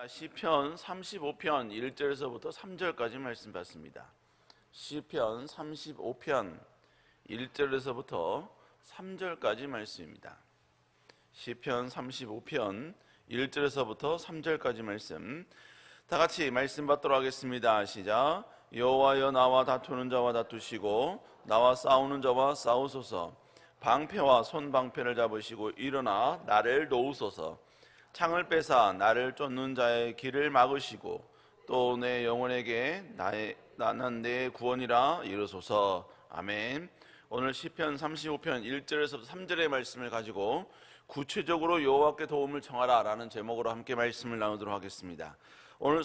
시편 35편 1절에서부터 3절까지 말씀 받습니다. 시편 35편 1절에서부터 3절까지 말씀입니다. 시편 35편 1절에서부터 3절까지 말씀 다 같이 말씀 받도록 하겠습니다. 시작. 여호와여, 나와 다투는 자와 다투시고 나와 싸우는 자와 싸우소서. 방패와 손방패를 잡으시고 일어나 나를 도우소서. 창을 빼사 나를 쫓는 자의 길을 막으시고 또 내 영혼에게 나는 내 구원이라 이르소서. 아멘. 오늘 시편 35편 1절에서 3절의 말씀을 가지고 구체적으로 여호와께 도움을 청하라 라는 제목으로 함께 말씀을 나누도록 하겠습니다. 오늘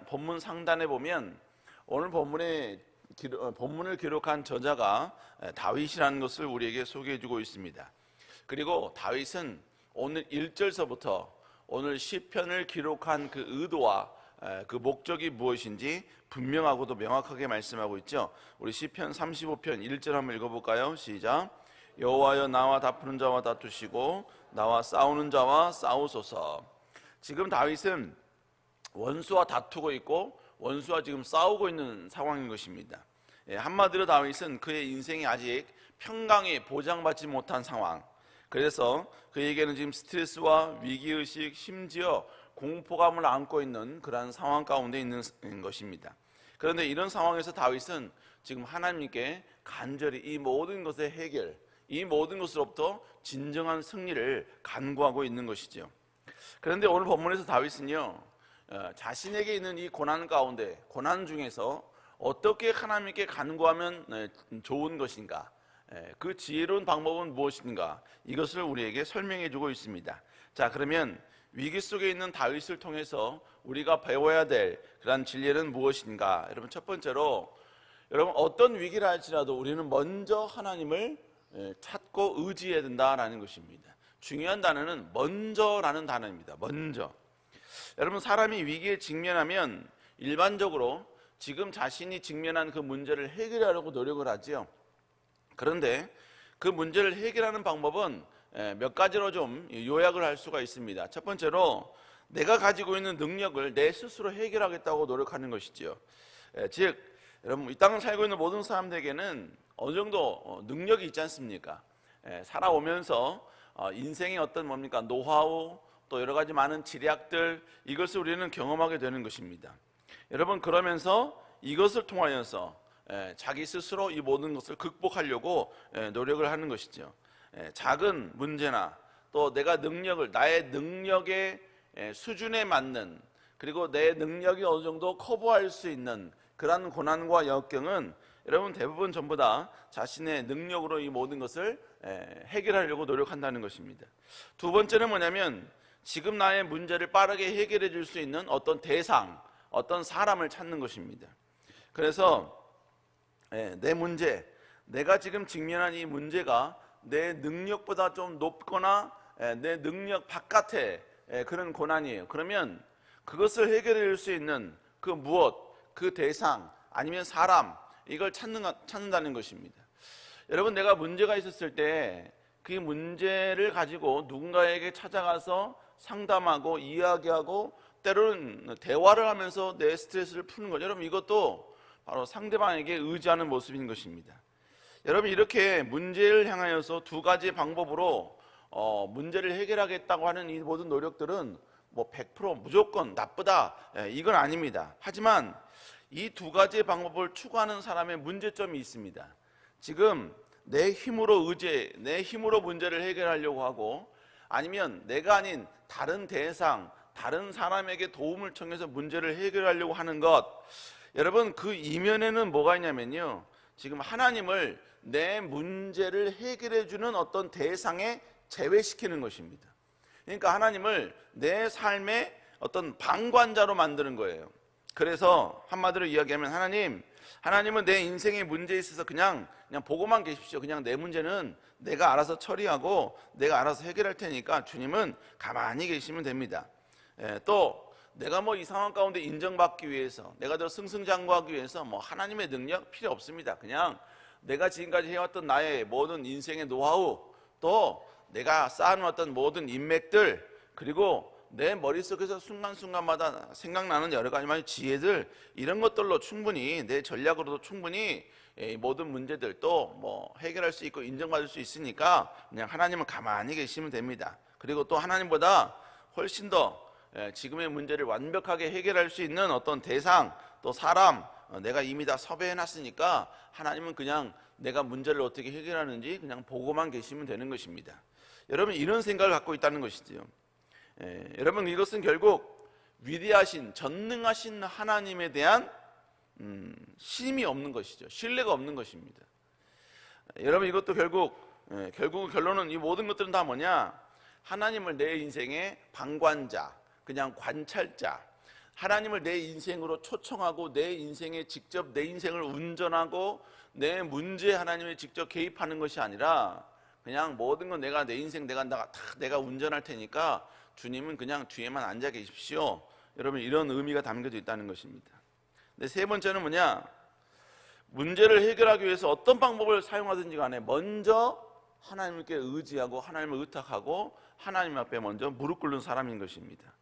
본문 상단에 보면 오늘 본문을 기록한 저자가 다윗이라는 것을 우리에게 소개해 주고 있습니다. 그리고 다윗은 오늘 1절서부터 오늘 시편을 기록한 그 의도와 그 목적이 무엇인지 분명하고도 명확하게 말씀하고 있죠. 우리 시편 35편 1절 한번 읽어볼까요? 시작. 여호와여, 나와 다투는 자와 다투시고 나와 싸우는 자와 싸우소서. 지금 다윗은 원수와 다투고 있고 원수와 지금 싸우고 있는 상황인 것입니다. 한마디로 다윗은 그의 인생이 아직 평강이 보장받지 못한 상황, 그래서 그에게는 지금 스트레스와 위기의식, 심지어 공포감을 안고 있는 그러한 상황 가운데 있는 것입니다. 그런데 이런 상황에서 다윗은 지금 하나님께 간절히 이 모든 것의 해결, 이 모든 것으로부터 진정한 승리를 간구하고 있는 것이죠. 그런데 오늘 본문에서 다윗은요, 자신에게 있는 이 고난 가운데, 고난 중에서 어떻게 하나님께 간구하면 좋은 것인가, 그 지혜로운 방법은 무엇인가, 이것을 우리에게 설명해 주고 있습니다. 자, 그러면 위기 속에 있는 다윗을 통해서 우리가 배워야 될 그런 진리는 무엇인가? 여러분, 첫 번째로 여러분 어떤 위기라 할지라도 우리는 먼저 하나님을 찾고 의지해야 된다라는 것입니다. 중요한 단어는 먼저라는 단어입니다. 먼저. 여러분, 사람이 위기에 직면하면 일반적으로 지금 자신이 직면한 그 문제를 해결하려고 노력을 하지요. 그런데 그 문제를 해결하는 방법은 몇 가지로 좀 요약을 할 수가 있습니다. 첫 번째로 내가 가지고 있는 능력을 내 스스로 해결하겠다고 노력하는 것이죠. 즉, 여러분, 이 땅을 살고 있는 모든 사람들에게는 어느 정도 능력이 있지 않습니까? 살아오면서 인생의 어떤 노하우, 또 여러 가지 많은 지략들, 이것을 우리는 경험하게 되는 것입니다. 여러분, 그러면서 이것을 통하여서 자기 스스로 이 모든 것을 극복하려고 노력을 하는 것이죠. 작은 문제나 또 내가 나의 능력의 수준에 맞는, 그리고 내 능력이 어느 정도 커버할 수 있는 그러한 고난과 역경은 여러분 대부분 전부 다 자신의 능력으로 이 모든 것을 해결하려고 노력한다는 것입니다. 두 번째는 뭐냐면 지금 나의 문제를 빠르게 해결해 줄 수 있는 어떤 대상, 어떤 사람을 찾는 것입니다. 그래서 내 문제, 내가 지금 직면한 이 문제가 내 능력보다 좀 높거나 내 능력 바깥의 그런 고난이에요. 그러면 그것을 해결해 줄 수 있는 그 무엇, 그 대상, 아니면 사람, 이걸 찾는다는 것입니다. 여러분, 내가 문제가 있었을 때 그 문제를 가지고 누군가에게 찾아가서 상담하고 이야기하고 때로는 대화를 하면서 내 스트레스를 푸는 것, 여러분, 이것도 바로 상대방에게 의지하는 모습인 것입니다. 여러분, 이렇게 문제를 향하여서 두 가지 방법으로 문제를 해결하겠다고 하는 이 모든 노력들은 100% 무조건 나쁘다, 이건 아닙니다. 하지만 이 두 가지의 방법을 추구하는 사람의 문제점이 있습니다. 지금 내 힘으로 내 힘으로 문제를 해결하려고 하고, 아니면 내가 아닌 다른 대상, 다른 사람에게 도움을 청해서 문제를 해결하려고 하는 것, 여러분, 그 이면에는 뭐가 있냐면요, 지금 하나님을 내 문제를 해결해 주는 어떤 대상에 제외시키는 것입니다. 그러니까 하나님을 내 삶의 어떤 방관자로 만드는 거예요. 그래서 한마디로 이야기하면 하나님은 내 인생의 문제에 있어서 그냥 보고만 계십시오. 그냥 내 문제는 내가 알아서 처리하고 내가 알아서 해결할 테니까 주님은 가만히 계시면 됩니다. 또 내가 이 상황 가운데 인정받기 위해서, 내가 더 승승장구하기 위해서 하나님의 능력 필요 없습니다. 그냥 내가 지금까지 해왔던 나의 모든 인생의 노하우, 또 내가 쌓아놓았던 모든 인맥들, 그리고 내 머릿속에서 순간순간마다 생각나는 여러 가지 지혜들, 이런 것들로 충분히, 내 전략으로도 충분히 모든 문제들 또 뭐 해결할 수 있고 인정받을 수 있으니까 그냥 하나님은 가만히 계시면 됩니다. 그리고 또 하나님보다 훨씬 더 지금의 문제를 완벽하게 해결할 수 있는 어떤 대상, 또 사람, 내가 이미 다 섭외해 놨으니까 하나님은 그냥 내가 문제를 어떻게 해결하는지 그냥 보고만 계시면 되는 것입니다. 여러분, 이런 생각을 갖고 있다는 것이지요. 여러분, 이것은 결국 위대하신, 전능하신 하나님에 대한 신임이 없는 것이죠. 신뢰가 없는 것입니다. 여러분, 이것도 결국 결론은 이 모든 것들은 다 뭐냐? 하나님을 내 인생의 방관자, 그냥 관찰자, 하나님을 내 인생으로 초청하고 내 인생에 직접 내 인생을 운전하고 내 문제에 하나님이 직접 개입하는 것이 아니라 그냥 모든 건 내가 내 인생 내가 운전할 테니까 주님은 그냥 뒤에만 앉아 계십시오. 여러분, 이런 의미가 담겨져 있다는 것입니다. 근데 세 번째는 뭐냐? 문제를 해결하기 위해서 어떤 방법을 사용하든지 간에 먼저 하나님께 의지하고 하나님을 의탁하고 하나님 앞에 먼저 무릎 꿇는 사람인 것입니다.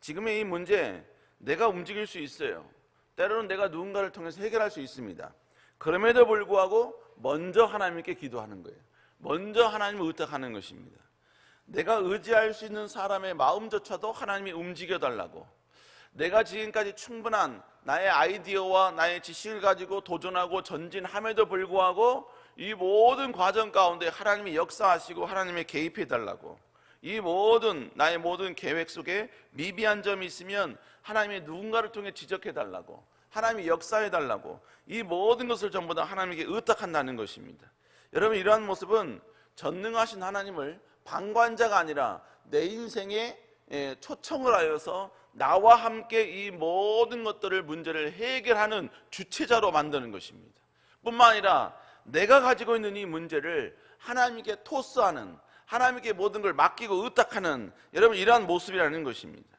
지금의 이 문제, 내가 움직일 수 있어요. 때로는 내가 누군가를 통해서 해결할 수 있습니다. 그럼에도 불구하고 먼저 하나님께 기도하는 거예요. 먼저 하나님을 의탁하는 것입니다. 내가 의지할 수 있는 사람의 마음조차도 하나님이 움직여달라고, 내가 지금까지 충분한 나의 아이디어와 나의 지식을 가지고 도전하고 전진함에도 불구하고 이 모든 과정 가운데 하나님이 역사하시고 하나님의 개입해달라고, 이 모든 나의 모든 계획 속에 미비한 점이 있으면 하나님이 누군가를 통해 지적해달라고, 하나님이 역사해달라고, 이 모든 것을 전부 다 하나님에게 의탁한다는 것입니다. 여러분, 이러한 모습은 전능하신 하나님을 방관자가 아니라 내 인생에 초청을 하여서 나와 함께 이 모든 것들을, 문제를 해결하는 주체자로 만드는 것입니다. 뿐만 아니라 내가 가지고 있는 이 문제를 하나님께 토스하는, 하나님께 모든 걸 맡기고 의탁하는, 여러분, 이러한 모습이라는 것입니다.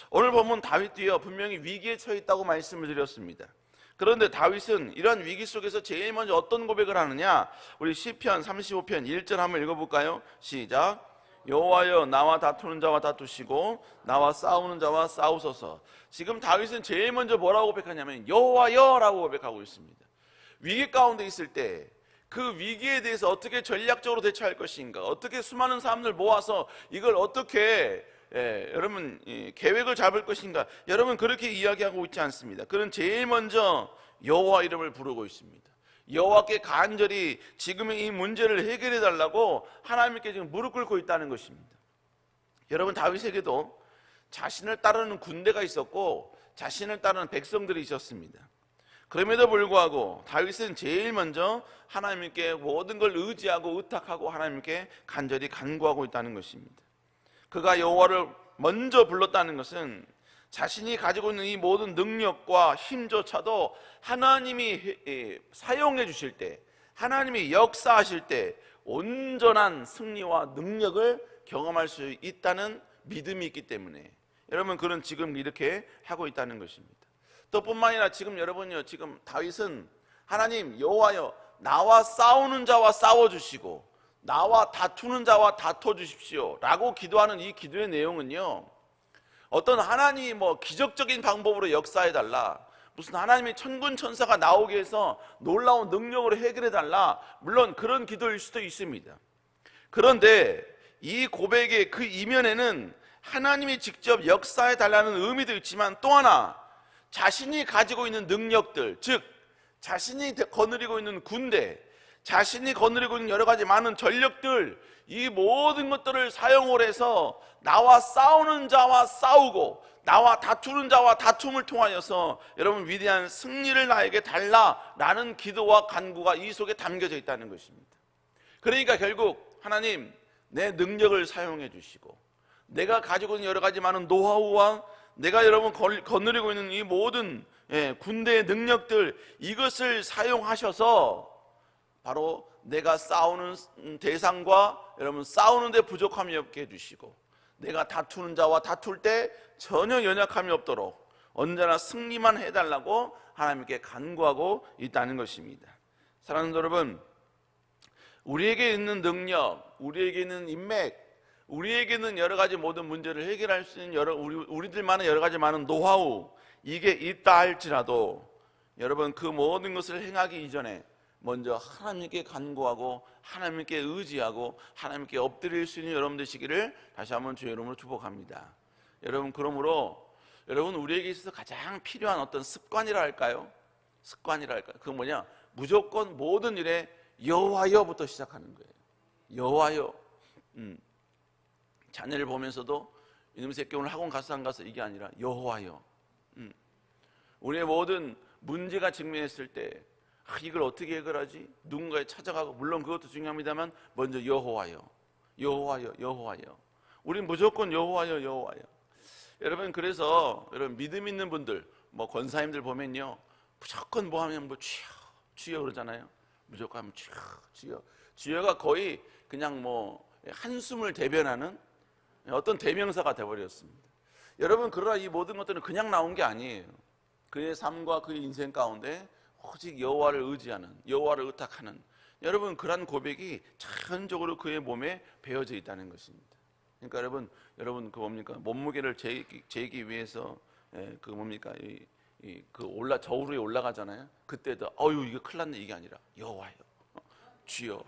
오늘 보면 다윗도요, 분명히 위기에 처해 있다고 말씀을 드렸습니다. 그런데 다윗은 이러한 위기 속에서 제일 먼저 어떤 고백을 하느냐? 우리 시편 35편 1절 한번 읽어볼까요? 시작. 여호와여, 나와 다투는 자와 다투시고 나와 싸우는 자와 싸우소서. 지금 다윗은 제일 먼저 뭐라고 고백하냐면 여호와여 라고 고백하고 있습니다. 위기 가운데 있을 때 그 위기에 대해서 어떻게 전략적으로 대처할 것인가, 어떻게 수많은 사람들 모아서 이걸 어떻게 여러분 계획을 잡을 것인가, 여러분 그렇게 이야기하고 있지 않습니다. 그는 제일 먼저 여호와 이름을 부르고 있습니다. 여호와께 간절히 지금의 이 문제를 해결해 달라고 하나님께 지금 무릎 꿇고 있다는 것입니다. 여러분, 다윗에게도 자신을 따르는 군대가 있었고 자신을 따르는 백성들이 있었습니다. 그럼에도 불구하고 다윗은 제일 먼저 하나님께 모든 걸 의지하고 의탁하고 하나님께 간절히 간구하고 있다는 것입니다. 그가 여호와를 먼저 불렀다는 것은 자신이 가지고 있는 이 모든 능력과 힘조차도 하나님이 사용해 주실 때, 하나님이 역사하실 때 온전한 승리와 능력을 경험할 수 있다는 믿음이 있기 때문에 여러분, 그는 지금 이렇게 하고 있다는 것입니다. 또 뿐만 아니라 지금 여러분요, 지금 다윗은 하나님 여호와여, 나와 싸우는 자와 싸워주시고 나와 다투는 자와 다퉈주십시오 라고 기도하는 이 기도의 내용은요, 어떤 하나님이 기적적인 방법으로 역사해달라, 무슨 하나님의 천군 천사가 나오게 해서 놀라운 능력으로 해결해달라, 물론 그런 기도일 수도 있습니다. 그런데 이 고백의 그 이면에는 하나님이 직접 역사해달라는 의미도 있지만 또 하나, 자신이 가지고 있는 능력들, 즉 자신이 거느리고 있는 군대, 자신이 거느리고 있는 여러 가지 많은 전력들, 이 모든 것들을 사용을 해서 나와 싸우는 자와 싸우고 나와 다투는 자와 다툼을 통하여서 여러분 위대한 승리를 나에게 달라라는 기도와 간구가 이 속에 담겨져 있다는 것입니다. 그러니까 결국 하나님, 내 능력을 사용해 주시고 내가 가지고 있는 여러 가지 많은 노하우와 내가 여러분 거느리고 있는 이 모든 군대의 능력들, 이것을 사용하셔서 바로 내가 싸우는 대상과 여러분 싸우는 데 부족함이 없게 해주시고 내가 다투는 자와 다툴 때 전혀 연약함이 없도록 언제나 승리만 해달라고 하나님께 간구하고 있다는 것입니다. 사랑하는 여러분, 우리에게 있는 능력, 우리에게 있는 인맥, 우리에게는 여러 가지 모든 문제를 해결할 수 있는 우리들만의 여러 가지 많은 노하우, 이게 있다 할지라도 여러분 그 모든 것을 행하기 이전에 먼저 하나님께 간구하고 하나님께 의지하고 하나님께 엎드릴 수 있는 여러분 되시기를 다시 한번 주의 이름으로 축복합니다. 여러분, 그러므로 여러분, 우리에게 있어서 가장 필요한 어떤 습관이라 할까요? 그 뭐냐? 무조건 모든 일에 여호와여부터 시작하는 거예요. 여호와여. 자녀를 보면서도 이놈의 새끼 오늘 학원 갔어 안 갔어 이게 아니라 여호와여. 우리의 모든 문제가 직면했을 때 이걸 어떻게 해결하지? 누군가에 찾아가고, 물론 그것도 중요합니다만 먼저 여호와여, 여호와여, 여호와여. 우린 무조건 여호와여, 여호와여. 여러분, 그래서 여러분 믿음 있는 분들, 뭐 권사님들 보면요, 무조건 뭐 하면 뭐 주여, 주여 그러잖아요. 무조건 하면 주여, 주여. 주여가 거의 그냥 뭐 한숨을 대변하는 어떤 대명사가 되어버렸습니다. 여러분, 그러나 이 모든 것들은 그냥 나온 게 아니에요. 그의 삶과 그의 인생 가운데 오직 여호와를 의지하는, 여호와를 의탁하는, 여러분 그러한 고백이 자연적으로 그의 몸에 배어져 있다는 것입니다. 그러니까 여러분 그 뭡니까? 몸무게를 재기 위해서 그 뭡니까? 그 저울 위에 올라가잖아요. 그때도 어유 이거 큰일 났네 이게 아니라 여호와여, 주여.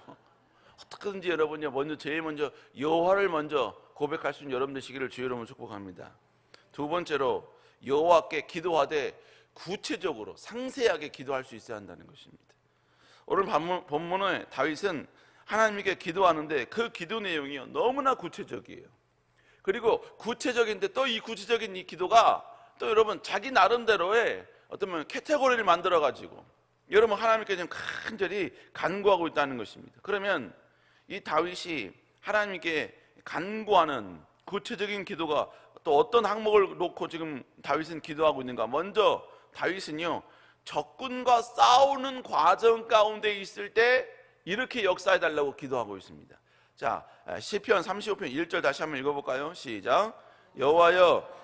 어떻게든지 여러분요, 제일 먼저 여호와를 먼저 고백할 수 있는 여러분 되시기를 주의 이름으로 축복합니다. 두 번째로 여호와께 기도하되 구체적으로 상세하게 기도할 수 있어야 한다는 것입니다. 오늘 본문에 다윗은 하나님께 기도하는데 그 기도 내용이요 너무나 구체적이에요. 그리고 구체적인데 또 이 구체적인 이 기도가 또 여러분 자기 나름대로의 어떤 카테고리를 만들어 가지고 여러분 하나님께 지금 간절히 간구하고 있다는 것입니다. 그러면 이 다윗이 하나님께 간구하는 구체적인 기도가 또 어떤 항목을 놓고 지금 다윗은 기도하고 있는가? 먼저 다윗은요, 적군과 싸우는 과정 가운데 있을 때 이렇게 역사해 달라고 기도하고 있습니다. 자, 시편 35편 1절 다시 한번 읽어볼까요? 시작. 여호와여.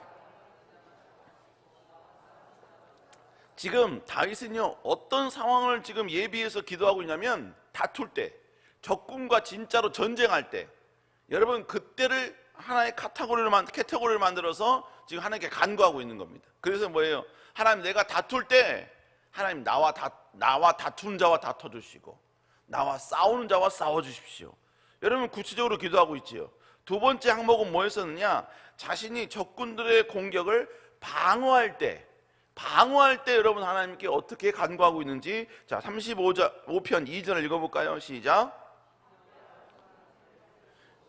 지금 다윗은요, 어떤 상황을 지금 예비해서 기도하고 있냐면 다툴 때, 적군과 진짜로 전쟁할 때, 여러분 그때를 하나의 카테고리를 만들어서 지금 하나님께 간구하고 있는 겁니다. 그래서 뭐예요? 하나님, 내가 다툴 때 하나님 나와 다투는 자와 다퉈주시고 나와 싸우는 자와 싸워주십시오. 여러분 구체적으로 기도하고 있지요. 두 번째 항목은 뭐였었느냐? 자신이 적군들의 공격을 방어할 때 여러분 하나님께 어떻게 간구하고 있는지, 자 35편 2절을 읽어볼까요? 시작.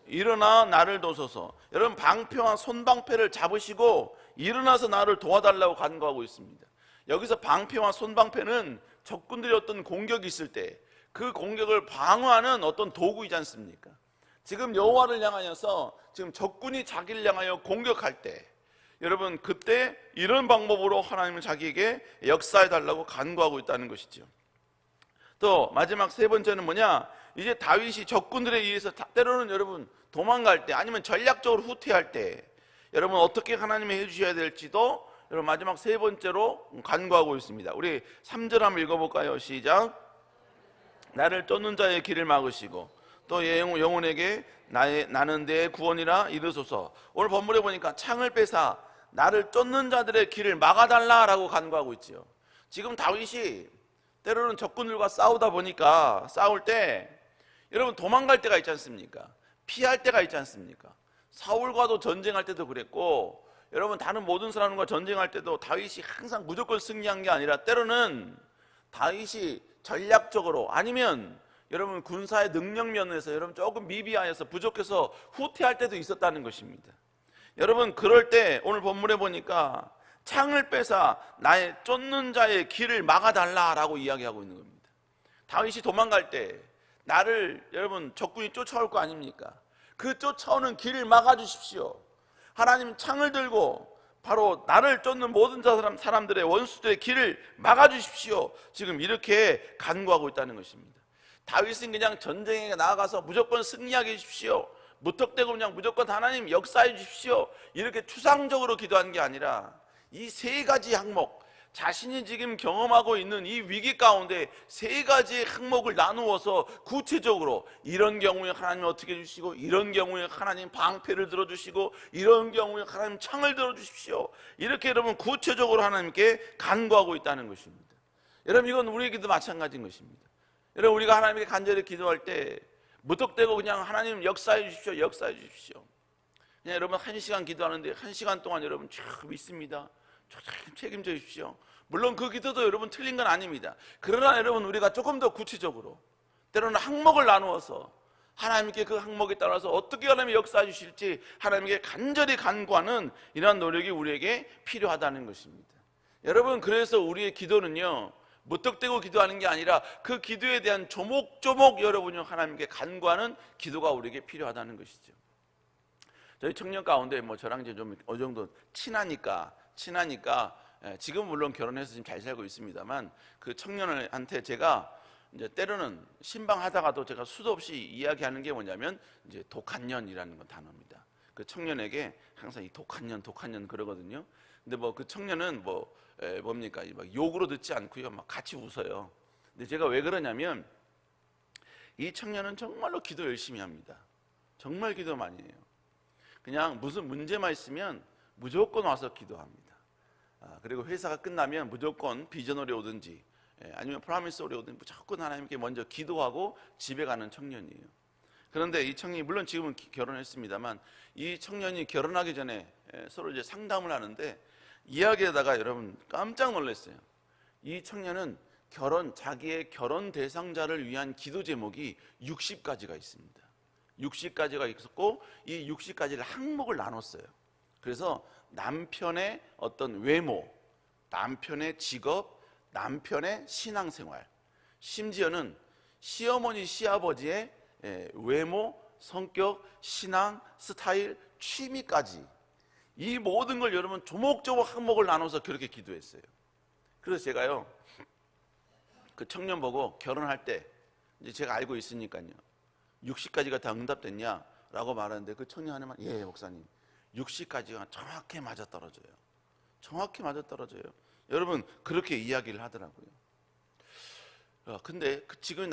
일어나 나를 도우소서. 여러분 방패와 손방패를 잡으시고 일어나서 나를 도와달라고 간구하고 있습니다. 여기서 방패와 손방패는 적군들의 어떤 공격이 있을 때 그 공격을 방어하는 어떤 도구이지 않습니까? 지금 여호와를 향하여서 지금 적군이 자기를 향하여 공격할 때 여러분 그때 이런 방법으로 하나님은 자기에게 역사해 달라고 간구하고 있다는 것이죠. 또 마지막 세 번째는 뭐냐? 이제 다윗이 적군들에 의해서 때로는 여러분 도망갈 때 아니면 전략적으로 후퇴할 때 여러분 어떻게 하나님이 해주셔야 될지도 여러분 마지막 세 번째로 간구하고 있습니다. 우리 3절 한번 읽어볼까요? 시작. 나를 쫓는 자의 길을 막으시고 또 영혼에게 나는 내 구원이라 이르소서. 오늘 본문에 보니까 창을 빼사 나를 쫓는 자들의 길을 막아달라라고 간구하고 있지요. 지금 다윗이 때로는 적군들과 싸우다 보니까 싸울 때 여러분 도망갈 때가 있지 않습니까? 피할 때가 있지 않습니까? 사울과도 전쟁할 때도 그랬고 여러분 다른 모든 사람과 전쟁할 때도 다윗이 항상 무조건 승리한 게 아니라 때로는 다윗이 전략적으로 아니면 여러분 군사의 능력 면에서 여러분 조금 미비하여서 부족해서 후퇴할 때도 있었다는 것입니다. 여러분 그럴 때 오늘 본문에 보니까 창을 빼사 나의 쫓는 자의 길을 막아달라라고 이야기하고 있는 겁니다. 다윗이 도망갈 때 나를 여러분 적군이 쫓아올 거 아닙니까? 그 쫓아오는 길을 막아주십시오. 하나님 창을 들고 바로 나를 쫓는 모든 사람들의 원수들의 길을 막아주십시오. 지금 이렇게 간구하고 있다는 것입니다. 다윗은 그냥 전쟁에 나아가서 무조건 승리하게 해주십시오, 무턱대고 그냥 무조건 하나님 역사해 주십시오 이렇게 추상적으로 기도한 게 아니라 이 세 가지 항목, 자신이 지금 경험하고 있는 이 위기 가운데 세 가지의 항목을 나누어서 구체적으로 이런 경우에 하나님 어떻게 해주시고, 이런 경우에 하나님 방패를 들어주시고, 이런 경우에 하나님 창을 들어주십시오, 이렇게 여러분 구체적으로 하나님께 간구하고 있다는 것입니다. 여러분, 이건 우리에게도 마찬가지인 것입니다. 여러분, 우리가 하나님께 간절히 기도할 때 무턱대고 그냥 하나님 역사해 주십시오, 역사해 주십시오, 그냥 여러분 1시간 기도하는데 1시간 동안 여러분 쭉 믿습니다, 책임져 주십시오. 물론 그 기도도 여러분 틀린 건 아닙니다. 그러나 여러분, 우리가 조금 더 구체적으로 때로는 항목을 나누어서 하나님께 그 항목에 따라서 어떻게 하나님이 역사해 주실지 하나님께 간절히 간구하는 이러한 노력이 우리에게 필요하다는 것입니다. 여러분, 그래서 우리의 기도는요, 무턱대고 기도하는 게 아니라 그 기도에 대한 조목조목 여러분이 하나님께 간구하는 기도가 우리에게 필요하다는 것이죠. 저희 청년 가운데 저랑 이제 좀 어느 정도 친하니까 지금 물론 결혼해서 지금 잘 살고 있습니다만, 그 청년한테 제가 이제 때로는 신방하다가도 제가 수도 없이 이야기하는 게 뭐냐면 이제 독한 년이라는 건 단어입니다. 그 청년에게 항상 이 독한 년 그러거든요. 근데 그 청년은 뭡니까? 막 욕으로 듣지 않고요, 막 같이 웃어요. 근데 제가 왜 그러냐면, 이 청년은 정말로 기도 열심히 합니다. 정말 기도 많이 해요. 그냥 무슨 문제만 있으면 무조건 와서 기도합니다. 그리고 회사가 끝나면 무조건 비전홀에 오든지 아니면 프라미스홀에 오든지 무조건 하나님께 먼저 기도하고 집에 가는 청년이에요. 그런데 이 청년이, 물론 지금은 결혼했습니다만, 이 청년이 결혼하기 전에 서로 이제 상담을 하는데 이야기하다가 여러분 깜짝 놀랐어요. 이 청년은 자기의 결혼 대상자를 위한 기도 제목이 60가지가 있습니다. 60가지가 있었고, 이 60가지를 항목을 나눴어요. 그래서 남편의 어떤 외모, 남편의 직업, 남편의 신앙생활, 심지어는 시어머니, 시아버지의 외모, 성격, 신앙, 스타일, 취미까지, 이 모든 걸 여러분 조목조목 항목을 나눠서 그렇게 기도했어요. 그래서 제가요, 그 청년 보고 결혼할 때 이제 제가 알고 있으니까요, 60가지가 다 응답됐냐라고 말하는데, 그 청년 하나만, 예 목사님, 60가지가 정확히 맞아떨어져요. 정확히 맞아떨어져요. 여러분, 그렇게 이야기를 하더라고요. 근데 지금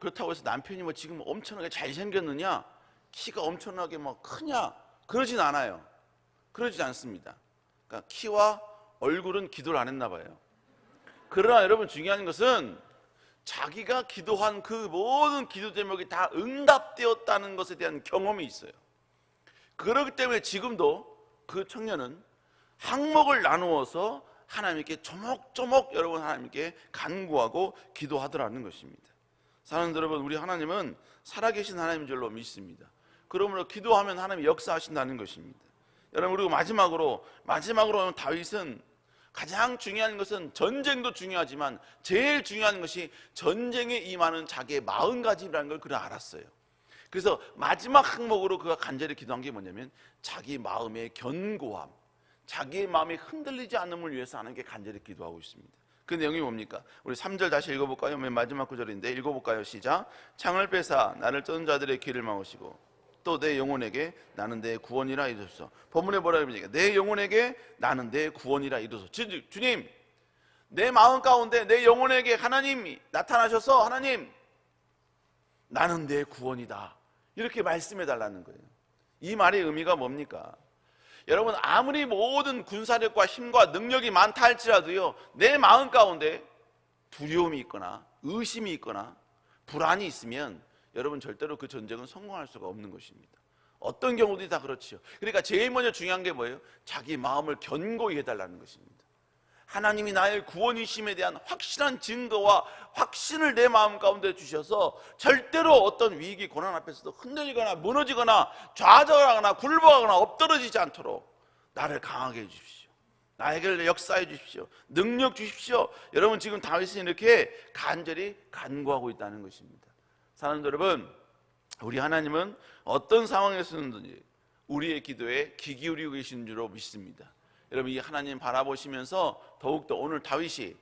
그렇다고 해서 남편이 지금 엄청나게 잘생겼느냐, 키가 엄청나게 크냐, 그러진 않아요. 그러지 않습니다. 그러니까 키와 얼굴은 기도를 안 했나 봐요. 그러나 여러분, 중요한 것은 자기가 기도한 그 모든 기도 제목이 다 응답되었다는 것에 대한 경험이 있어요. 그렇기 때문에 지금도 그 청년은 항목을 나누어서 하나님께 조목조목 여러분 하나님께 간구하고 기도하더라는 것입니다. 사랑하는 여러분, 우리 하나님은 살아계신 하나님인 줄로 믿습니다. 그러므로 기도하면 하나님이 역사하신다는 것입니다. 여러분, 그리고 마지막으로 다윗은 가장 중요한 것은, 전쟁도 중요하지만 제일 중요한 것이 전쟁에 임하는 자기의 마음가짐이라는 걸 그는 알았어요. 그래서 마지막 항목으로 그가 간절히 기도한 게 뭐냐면, 자기 마음의 견고함, 자기의 마음이 흔들리지 않음을 위해서 하나님께 간절히 기도하고 있습니다. 그 내용이 뭡니까? 우리 3절 다시 읽어볼까요? 맨 마지막 구절인데 읽어볼까요? 시작. 창을 빼사 나를 쫓는 자들의 길을 막으시고 또 내 영혼에게 나는 내 구원이라 이루소서. 본문에 뭐라고 합니까? 내 영혼에게 나는 내 구원이라 이루소서. 주님, 내 마음 가운데 내 영혼에게 하나님이 나타나셔서, 하나님, 나는 내 구원이다, 이렇게 말씀해 달라는 거예요. 이 말의 의미가 뭡니까? 여러분, 아무리 모든 군사력과 힘과 능력이 많다 할지라도요, 내 마음 가운데 두려움이 있거나 의심이 있거나 불안이 있으면 여러분 절대로 그 전쟁은 성공할 수가 없는 것입니다. 어떤 경우들이 다 그렇지요. 그러니까 제일 먼저 중요한 게 뭐예요? 자기 마음을 견고히 해달라는 것입니다. 하나님이 나의 구원이심에 대한 확실한 증거와 확신을 내 마음 가운데 주셔서 절대로 어떤 위기 고난 앞에서도 흔들리거나 무너지거나 좌절하거나 굴복하거나 엎드러지지 않도록 나를 강하게 해주십시오. 나에게 역사해 주십시오. 능력 주십시오. 여러분, 지금 다윗이 이렇게 간절히 간구하고 있다는 것입니다. 사랑하는 여러분, 우리 하나님은 어떤 상황에서든지 우리의 기도에 귀 기울이고 계신 줄로 믿습니다. 여러분, 이 하나님 바라보시면서 더욱더 오늘 다윗이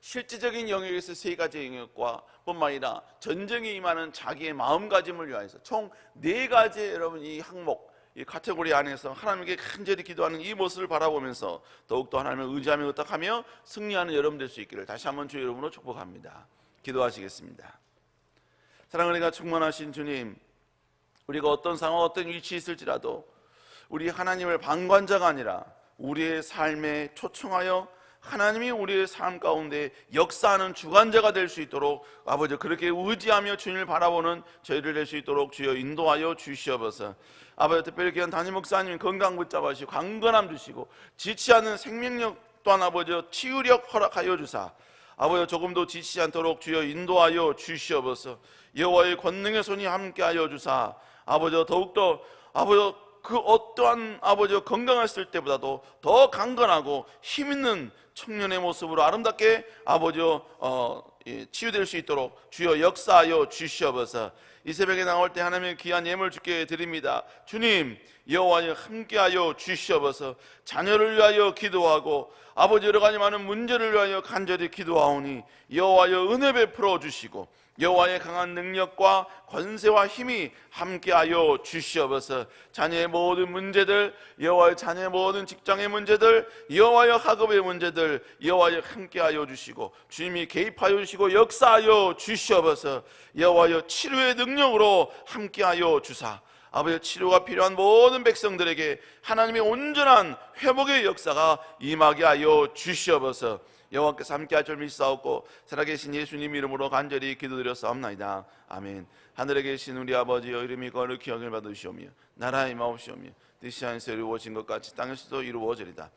실제적인 영역에서 세 가지 영역과 뿐만 아니라 전쟁에 임하는 자기의 마음가짐을 위하여서 총 4가지의 여러분 이 항목, 이 카테고리 안에서 하나님께 간절히 기도하는 이 모습을 바라보면서 더욱더 하나님을 의지하며 의탁하며 승리하는 여러분 될 수 있기를 다시 한번 주의 이름으로 축복합니다. 기도하시겠습니다. 사랑하는 은혜가 충만하신 주님, 우리가 어떤 상황 어떤 위치에 있을지라도 우리 하나님을 방관자가 아니라 우리의 삶에 초청하여 하나님이 우리의 삶 가운데 역사하는 주관자가 될 수 있도록 아버지 그렇게 의지하며 주님을 바라보는 저희를 될 수 있도록 주여 인도하여 주시옵소서. 아버지 특별히 귀한 담임 목사님 건강 붙잡으시고 강건함 주시고 지치 않는 생명력 또한 아버지 치유력 허락하여 주사 아버지 조금도 지치지 않도록 주여 인도하여 주시옵소서. 여호와의 권능의 손이 함께하여 주사 아버지 더욱더 아버지 그 어떠한 아버지 건강했을 때보다도 더 강건하고 힘있는 청년의 모습으로 아름답게 아버지 치유될 수 있도록 주여 역사하여 주시옵소서. 이 새벽에 나올 때 하나님의 귀한 예물 주께 드립니다. 주님 여호와여 함께하여 주시옵소서. 자녀를 위하여 기도하고 아버지 여러 가지 많은 문제를 위하여 간절히 기도하오니 여호와여 은혜 베풀어 주시고 여호와의 강한 능력과 권세와 힘이 함께하여 주시옵소서. 자녀의 모든 문제들, 여호와의 자녀의 모든 직장의 문제들, 여호와의 학업의 문제들 여호와여 함께하여 주시고 주님이 개입하여 주시고 역사하여 주시옵소서. 여호와여 치료의 능력으로 함께하여 주사 아버지 치료가 필요한 모든 백성들에게 하나님의 온전한 회복의 역사가 임하게 하여 주시옵소서. 여호와께서 함께할 줄 믿사옵고 살아계신 예수님 이름으로 간절히 기도드렸사옵나이다. 아멘. 하늘에 계신 우리 아버지여 이름이 거룩히 여김을 받으시오며 나라의 임하옵시오며 뜻이 하늘에서 이루어진 것 같이 땅에서도 이루어지리다.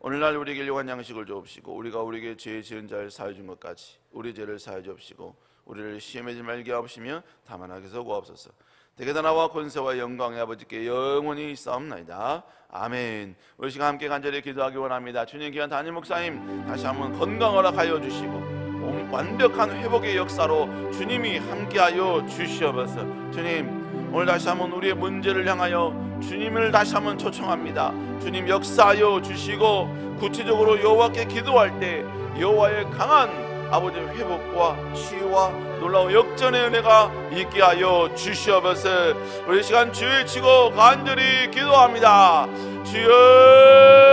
오늘날 우리에게 일용할 양식을 주옵시고 우리가 우리에게 죄 지은 자를 사하여 준 것 같이 우리 죄를 사하여 주옵시고 우리를 시험에 들지 말게 하옵시며 다만 악에서 구하옵소서. 대개다 나와 권세와 영광의 아버지께 영원히 있사옵나이다. 아멘. 우리 시간 함께 간절히 기도하기 원합니다. 주님 귀한 담임 목사님 다시 한번 건강 허락하여 주시고 완벽한 회복의 역사로 주님이 함께하여 주시옵소서. 주님 오늘 다시 한번 우리의 문제를 향하여 주님을 다시 한번 초청합니다. 주님 역사하여 주시고 구체적으로 여호와께 기도할 때 여호와의 강한 아버지의 회복과 치유와 놀라운 역전의 은혜가 있게 하여 주시옵소서. 우리 시간 주의 치고 간절히 기도합니다. 주여